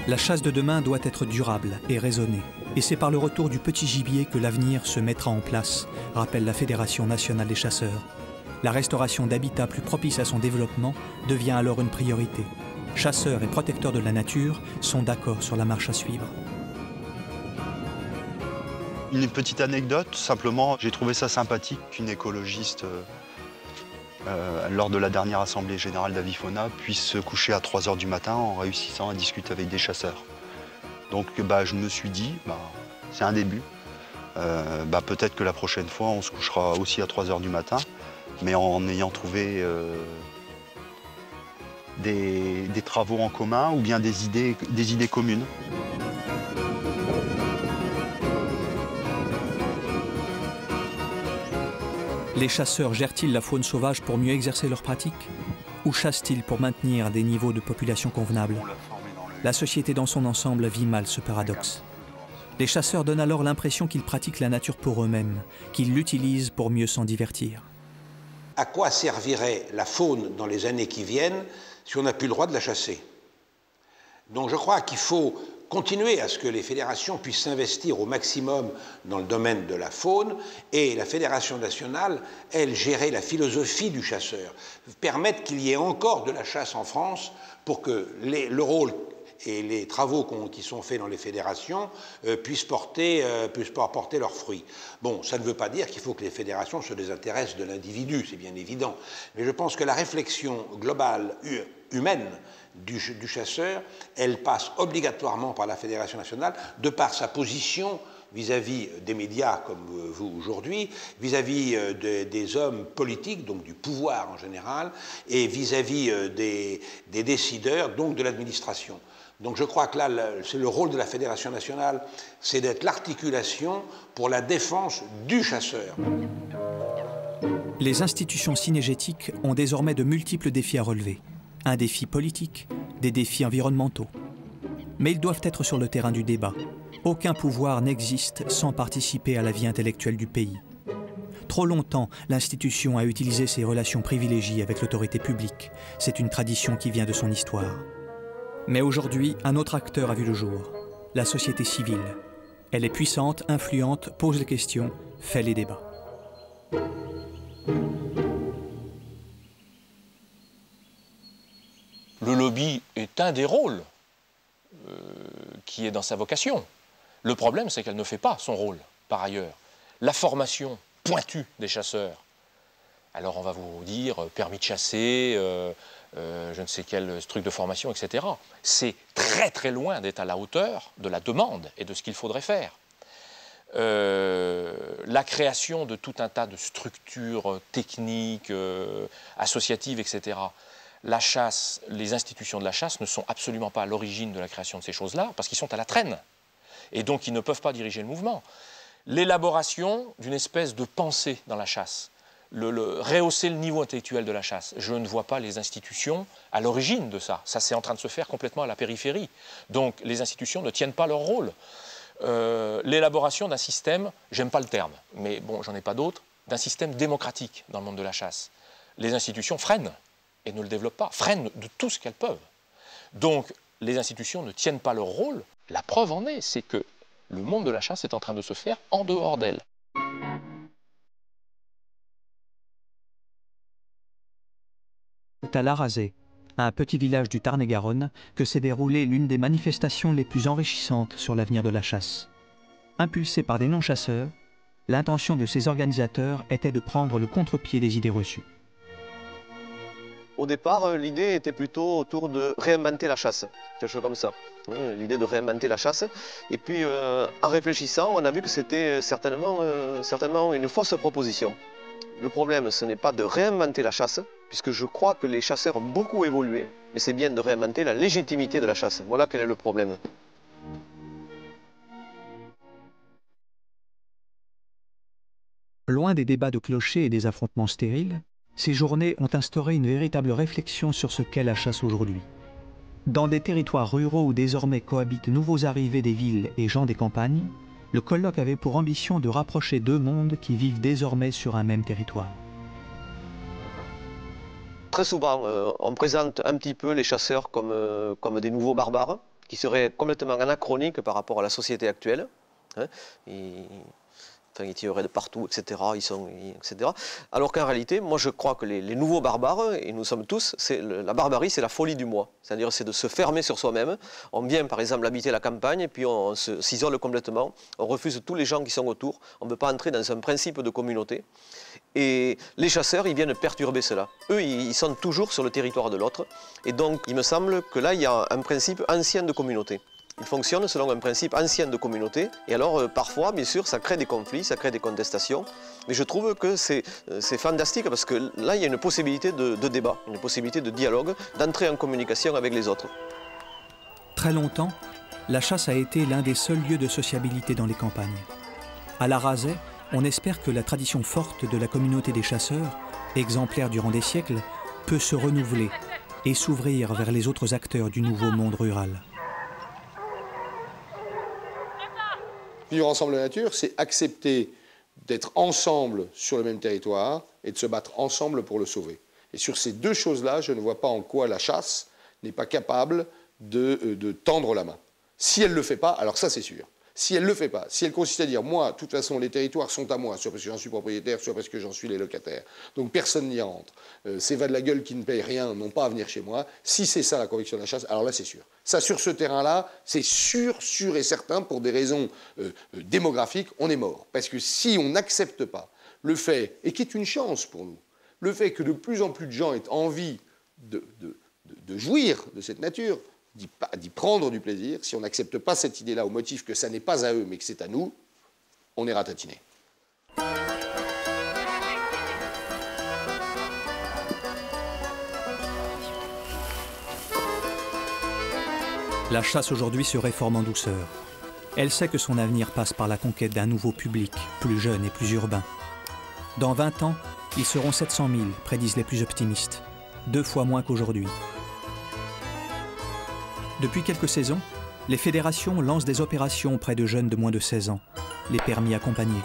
La chasse de demain doit être durable et raisonnée. Et c'est par le retour du petit gibier que l'avenir se mettra en place, rappelle la Fédération nationale des chasseurs. La restauration d'habitats plus propices à son développement devient alors une priorité. Chasseurs et protecteurs de la nature sont d'accord sur la marche à suivre. Une petite anecdote, simplement, j'ai trouvé ça sympathique qu'une écologiste, lors de la dernière assemblée générale d'Avifona, puisse se coucher à 3 h du matin en réussissant à discuter avec des chasseurs. Donc je me suis dit, c'est un début. Peut-être que la prochaine fois, on se couchera aussi à 3 h du matin, mais en ayant trouvé des travaux en commun ou bien des idées communes. Les chasseurs gèrent-ils la faune sauvage pour mieux exercer leurs pratiques? Ou chassent-ils pour maintenir des niveaux de population convenables? La société dans son ensemble vit mal ce paradoxe. Les chasseurs donnent alors l'impression qu'ils pratiquent la nature pour eux-mêmes, qu'ils l'utilisent pour mieux s'en divertir. À quoi servirait la faune dans les années qui viennent si on n'a plus le droit de la chasser? Donc je crois qu'il faut continuer à ce que les fédérations puissent s'investir au maximum dans le domaine de la faune, et la Fédération nationale, elle, gérer la philosophie du chasseur, permettre qu'il y ait encore de la chasse en France pour que le rôle et les travaux qui sont faits dans les fédérations puissent porter leurs fruits. Bon, ça ne veut pas dire qu'il faut que les fédérations se désintéressent de l'individu, c'est bien évident, mais je pense que la réflexion globale humaine du chasseur, elle passe obligatoirement par la Fédération nationale, de par sa position vis-à-vis des médias comme vous aujourd'hui, vis-à-vis des hommes politiques, donc du pouvoir en général, et vis-à-vis des décideurs, donc de l'administration. Donc je crois que là, c'est le rôle de la Fédération nationale, c'est d'être l'articulation pour la défense du chasseur. Les institutions cynégétiques ont désormais de multiples défis à relever. Un défi politique, des défis environnementaux. Mais ils doivent être sur le terrain du débat. Aucun pouvoir n'existe sans participer à la vie intellectuelle du pays. Trop longtemps, l'institution a utilisé ses relations privilégiées avec l'autorité publique. C'est une tradition qui vient de son histoire. Mais aujourd'hui, un autre acteur a vu le jour, la société civile. Elle est puissante, influente, pose les questions, fait les débats. Le lobby est un des rôles qui est dans sa vocation. Le problème, c'est qu'elle ne fait pas son rôle, par ailleurs. La formation pointue des chasseurs. Alors on va vous dire permis de chasser, je ne sais quel truc de formation, etc. C'est très très loin d'être à la hauteur de la demande et de ce qu'il faudrait faire. la création de tout un tas de structures techniques, associatives, etc. La chasse, les institutions de la chasse ne sont absolument pas à l'origine de la création de ces choses-là, parce qu'ils sont à la traîne. Et donc, ils ne peuvent pas diriger le mouvement. L'élaboration d'une espèce de pensée dans la chasse, rehausser le niveau intellectuel de la chasse. Je ne vois pas les institutions à l'origine de ça. Ça, c'est en train de se faire complètement à la périphérie. Donc, les institutions ne tiennent pas leur rôle. L'élaboration d'un système, j'aime pas le terme, mais bon, j'en ai pas d'autre, d'un système démocratique dans le monde de la chasse. Les institutions freinent et ne le développent pas, freinent de tout ce qu'elles peuvent. Donc, les institutions ne tiennent pas leur rôle. La preuve en est, c'est que le monde de la chasse est en train de se faire en dehors d'elle. C'est à Larazé, un petit village du Tarn-et-Garonne, que s'est déroulée l'une des manifestations les plus enrichissantes sur l'avenir de la chasse. Impulsée par des non-chasseurs, l'intention de ses organisateurs était de prendre le contre-pied des idées reçues. Au départ, l'idée était plutôt autour de réinventer la chasse, quelque chose comme ça. L'idée de réinventer la chasse. Et puis, en réfléchissant, on a vu que c'était certainement une fausse proposition. Le problème, ce n'est pas de réinventer la chasse, puisque je crois que les chasseurs ont beaucoup évolué, mais c'est bien de réinventer la légitimité de la chasse. Voilà quel est le problème. Loin des débats de clochers et des affrontements stériles, ces journées ont instauré une véritable réflexion sur ce qu'est la chasse aujourd'hui. Dans des territoires ruraux où désormais cohabitent nouveaux arrivés des villes et gens des campagnes, le colloque avait pour ambition de rapprocher deux mondes qui vivent désormais sur un même territoire. Très souvent, on présente un petit peu les chasseurs comme des nouveaux barbares, qui seraient complètement anachroniques par rapport à la société actuelle. Ils tireraient de partout, etc. etc. Alors qu'en réalité, moi je crois que les nouveaux barbares, et nous sommes tous, la barbarie c'est la folie du moi. C'est-à-dire c'est de se fermer sur soi-même. On vient par exemple habiter la campagne et puis on s'isole complètement. On refuse tous les gens qui sont autour. On ne peut pas entrer dans un principe de communauté. Et les chasseurs, ils viennent perturber cela. Eux, ils sont toujours sur le territoire de l'autre. Et donc, il me semble que là, il y a un principe ancien de communauté. Il fonctionne selon un principe ancien de communauté. Et alors, parfois, bien sûr, ça crée des conflits, ça crée des contestations. Mais je trouve que c'est fantastique parce que là, il y a une possibilité de débat, une possibilité de dialogue, d'entrer en communication avec les autres. Très longtemps, la chasse a été l'un des seuls lieux de sociabilité dans les campagnes. À Larazé, on espère que la tradition forte de la communauté des chasseurs, exemplaire durant des siècles, peut se renouveler et s'ouvrir vers les autres acteurs du nouveau monde rural. Vivre ensemble la nature, c'est accepter d'être ensemble sur le même territoire et de se battre ensemble pour le sauver. Et sur ces deux choses-là, je ne vois pas en quoi la chasse n'est pas capable de tendre la main. Si elle ne le fait pas, alors ça c'est sûr. Si elle ne le fait pas, si elle consiste à dire « moi, de toute façon, les territoires sont à moi, soit parce que j'en suis propriétaire, soit parce que j'en suis les locataires, donc personne n'y rentre, ces va de la gueule qui ne payent rien n'ont pas à venir chez moi », si c'est ça la conviction de la chasse, alors là c'est sûr. Ça, sur ce terrain-là, c'est sûr et certain, pour des raisons démographiques, on est mort. Parce que si on n'accepte pas le fait, et qui est une chance pour nous, le fait que de plus en plus de gens aient envie de jouir de cette nature, d'y prendre du plaisir, si on n'accepte pas cette idée-là au motif que ça n'est pas à eux mais que c'est à nous, on est ratatiné. La chasse aujourd'hui se réforme en douceur. Elle sait que son avenir passe par la conquête d'un nouveau public, plus jeune et plus urbain. Dans 20 ans, ils seront 700 000, prédisent les plus optimistes, 2 fois moins qu'aujourd'hui. Depuis quelques saisons, les fédérations lancent des opérations auprès de jeunes de moins de 16 ans, les permis accompagnés.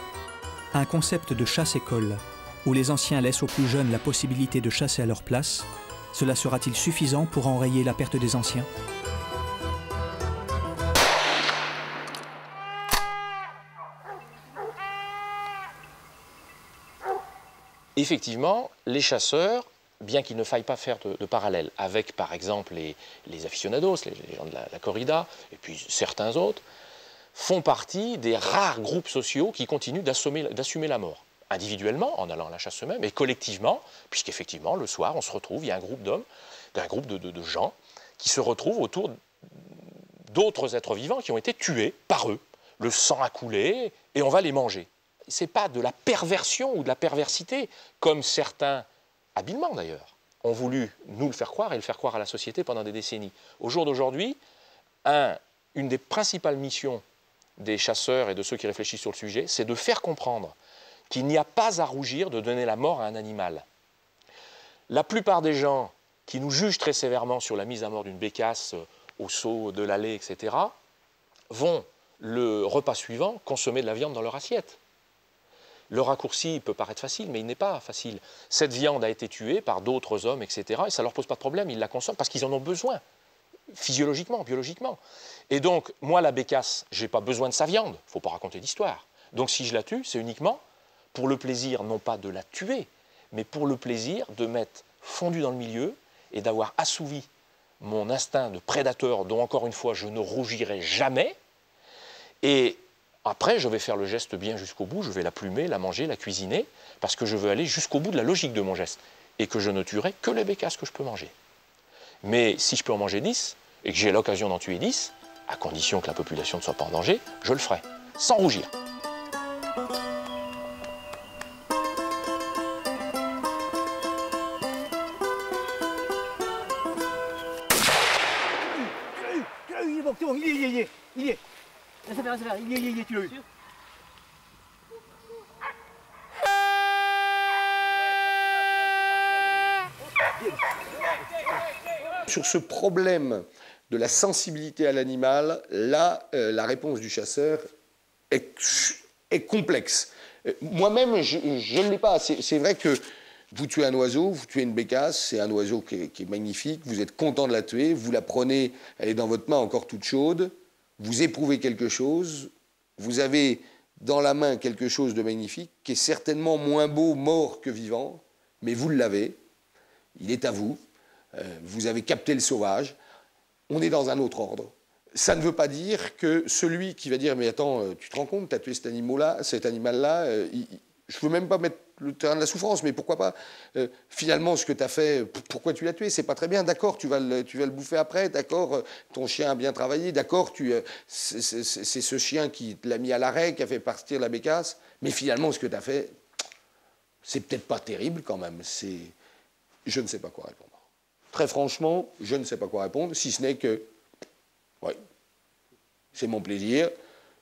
Un concept de chasse-école, où les anciens laissent aux plus jeunes la possibilité de chasser à leur place. Cela sera-t-il suffisant pour enrayer la perte des anciens ? Effectivement, les chasseurs, bien qu'il ne faille pas faire de parallèle avec, par exemple, les aficionados, les gens de la corrida, et puis certains autres, font partie des rares groupes sociaux qui continuent d'assumer la mort. Individuellement, en allant à la chasse eux-mêmes, et collectivement, puisqu'effectivement, le soir, on se retrouve, il y a un groupe d'hommes, un groupe de gens qui se retrouvent autour d'autres êtres vivants qui ont été tués par eux, le sang a coulé et on va les manger. Ce n'est pas de la perversion ou de la perversité, comme certains, habilement d'ailleurs, ont voulu nous le faire croire et le faire croire à la société pendant des décennies. Au jour d'aujourd'hui, une des principales missions des chasseurs et de ceux qui réfléchissent sur le sujet, c'est de faire comprendre qu'il n'y a pas à rougir de donner la mort à un animal. La plupart des gens qui nous jugent très sévèrement sur la mise à mort d'une bécasse au seau de l'allée, etc., vont, le repas suivant, consommer de la viande dans leur assiette. Le raccourci peut paraître facile, mais il n'est pas facile. Cette viande a été tuée par d'autres hommes, etc., et ça ne leur pose pas de problème, ils la consomment parce qu'ils en ont besoin, physiologiquement, biologiquement. Et donc, moi, la bécasse, je n'ai pas besoin de sa viande, il ne faut pas raconter d'histoire. Donc si je la tue, c'est uniquement pour le plaisir, non pas de la tuer, mais pour le plaisir de m'être fondu dans le milieu et d'avoir assouvi mon instinct de prédateur, dont encore une fois, je ne rougirai jamais. Et après, je vais faire le geste bien jusqu'au bout, je vais la plumer, la manger, la cuisiner, parce que je veux aller jusqu'au bout de la logique de mon geste, et que je ne tuerai que les bécasses que je peux manger. Mais si je peux en manger 10, et que j'ai l'occasion d'en tuer 10, à condition que la population ne soit pas en danger, je le ferai, sans rougir. Il y est. Laisse faire, il y est, tu l'as eu. Sur ce problème de la sensibilité à l'animal, là, la réponse du chasseur est complexe. Moi-même, je ne l'ai pas. C'est vrai que vous tuez un oiseau, vous tuez une bécasse, c'est un oiseau qui est magnifique, vous êtes content de la tuer, vous la prenez, elle est dans votre main encore toute chaude, vous éprouvez quelque chose, vous avez dans la main quelque chose de magnifique, qui est certainement moins beau mort que vivant, mais vous l'avez, il est à vous, vous avez capté le sauvage, on est dans un autre ordre. Ça ne veut pas dire que celui qui va dire « mais attends, tu te rends compte, tu as tué cet animal-là, je ne veux même pas mettre le terrain de la souffrance, mais pourquoi pas finalement, ce que tu as fait, pourquoi tu l'as tué? C'est pas très bien, d'accord, tu vas le bouffer après, d'accord, ton chien a bien travaillé, d'accord, c'est ce chien qui l'a mis à l'arrêt, qui a fait partir la bécasse, mais finalement, ce que tu as fait, c'est peut-être pas terrible quand même. Je ne sais pas quoi répondre. Très franchement, je ne sais pas quoi répondre, si ce n'est que, oui, c'est mon plaisir.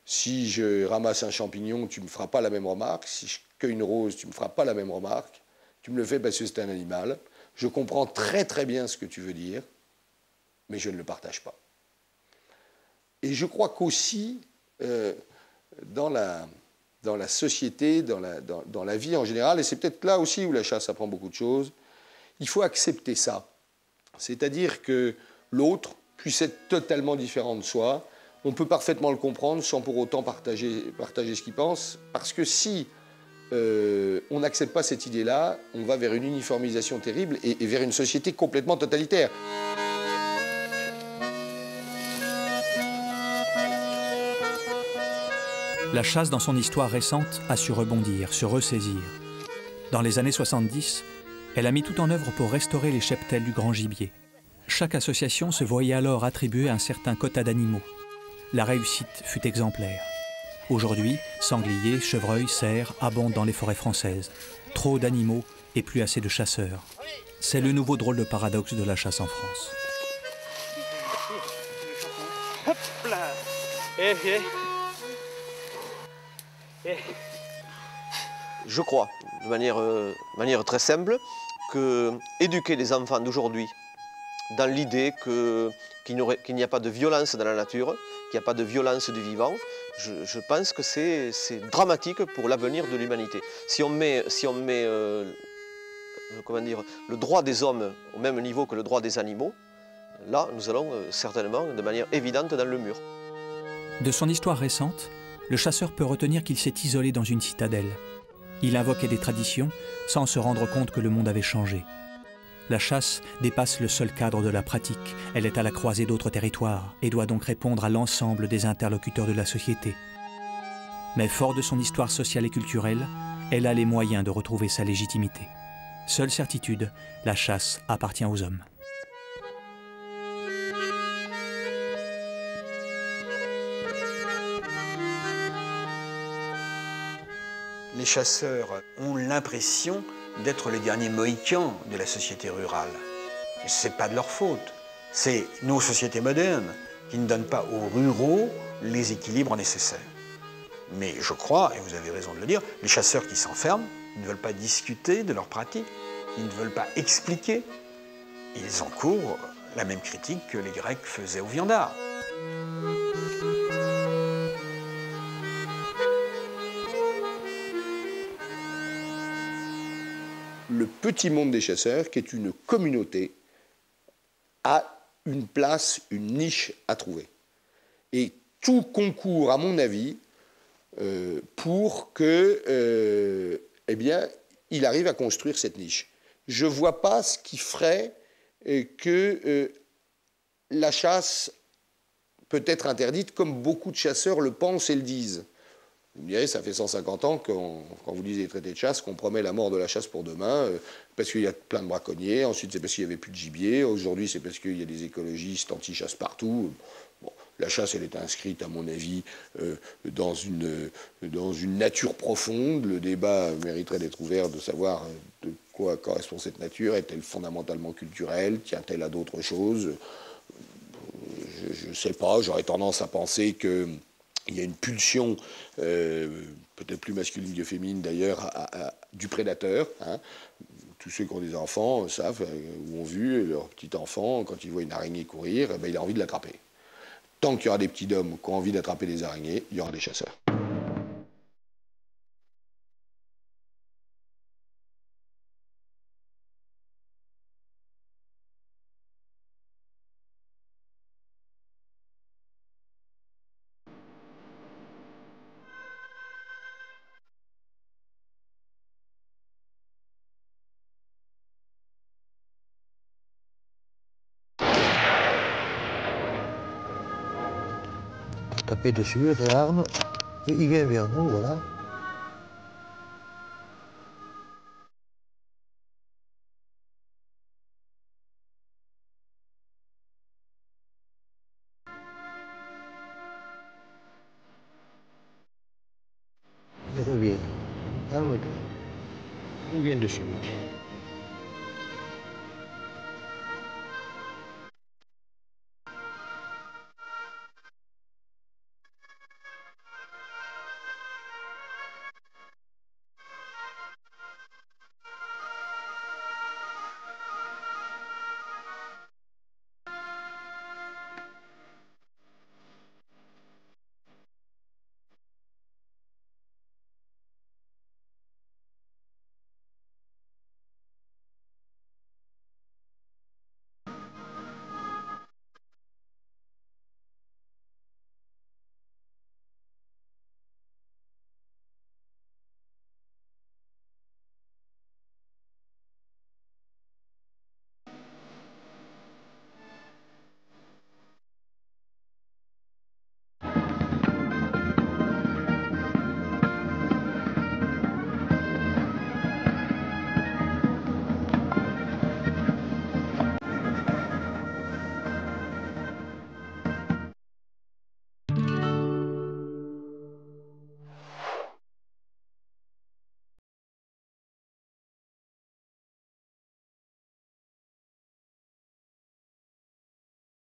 Si je ramasse un champignon, tu ne me feras pas la même remarque. Si je cueille une rose, tu ne me feras pas la même remarque. Tu me le fais parce que c'est un animal. Je comprends très très bien ce que tu veux dire, mais je ne le partage pas. Et je crois qu'aussi, dans la société, dans la vie en général, et c'est peut-être là aussi où la chasse apprend beaucoup de choses, il faut accepter ça. C'est-à-dire que l'autre puisse être totalement différent de soi. On peut parfaitement le comprendre sans pour autant partager ce qu'il pense, parce que si on n'accepte pas cette idée-là, on va vers une uniformisation terrible et vers une société complètement totalitaire. La chasse, dans son histoire récente, a su rebondir, se ressaisir. Dans les années 70, elle a mis tout en œuvre pour restaurer les cheptels du grand gibier. Chaque association se voyait alors attribuer un certain quota d'animaux. La réussite fut exemplaire. Aujourd'hui, sangliers, chevreuils, cerfs abondent dans les forêts françaises. Trop d'animaux et plus assez de chasseurs. C'est le nouveau drôle de paradoxe de la chasse en France. Hop là. Je crois, de manière très simple, que éduquer les enfants d'aujourd'hui dans l'idée qu'il n'y a pas de violence dans la nature, qu'il n'y a pas de violence du vivant, je pense que c'est dramatique pour l'avenir de l'humanité. Si on met comment dire, le droit des hommes au même niveau que le droit des animaux, là, nous allons certainement, de manière évidente, dans le mur. De son histoire récente, le chasseur peut retenir qu'il s'est isolé dans une citadelle. Il invoquait des traditions sans se rendre compte que le monde avait changé. La chasse dépasse le seul cadre de la pratique. Elle est à la croisée d'autres territoires et doit donc répondre à l'ensemble des interlocuteurs de la société. Mais fort de son histoire sociale et culturelle, elle a les moyens de retrouver sa légitimité. Seule certitude, la chasse appartient aux hommes. Les chasseurs ont l'impression d'être les derniers mohicans de la société rurale. Ce n'est pas de leur faute. C'est nos sociétés modernes qui ne donnent pas aux ruraux les équilibres nécessaires. Mais je crois, et vous avez raison de le dire, les chasseurs qui s'enferment ne veulent pas discuter de leurs pratiques, ils ne veulent pas expliquer. Ils encourent la même critique que les Grecs faisaient aux viandards. Le petit monde des chasseurs, qui est une communauté, a une place, une niche à trouver. Et tout concourt, à mon avis, pour que, eh bien, il arrive à construire cette niche. Je ne vois pas ce qui ferait que la chasse peut être interdite, comme beaucoup de chasseurs le pensent et le disent. Vous me direz, ça fait 150 ans, quand vous lisez les traités de chasse, qu'on promet la mort de la chasse pour demain, parce qu'il y a plein de braconniers, ensuite c'est parce qu'il n'y avait plus de gibier, aujourd'hui c'est parce qu'il y a des écologistes anti-chasse partout. Bon, la chasse, elle est inscrite, à mon avis, dans une nature profonde. Le débat mériterait d'être ouvert, de savoir de quoi correspond cette nature. Est-elle fondamentalement culturelle? Tient-elle à d'autres choses? Je ne sais pas, j'aurais tendance à penser que il y a une pulsion, peut-être plus masculine que féminine d'ailleurs, du prédateur. Hein. Tous ceux qui ont des enfants savent ou ont vu leur petit enfant, quand il voit une araignée courir, eh bien, il a envie de l'attraper. Tant qu'il y aura des petits hommes qui ont envie d'attraper des araignées, il y aura des chasseurs. Taper dessus avec l'arme, et il vient vers nous, voilà. Il revient. Calme-toi. Il vient dessus.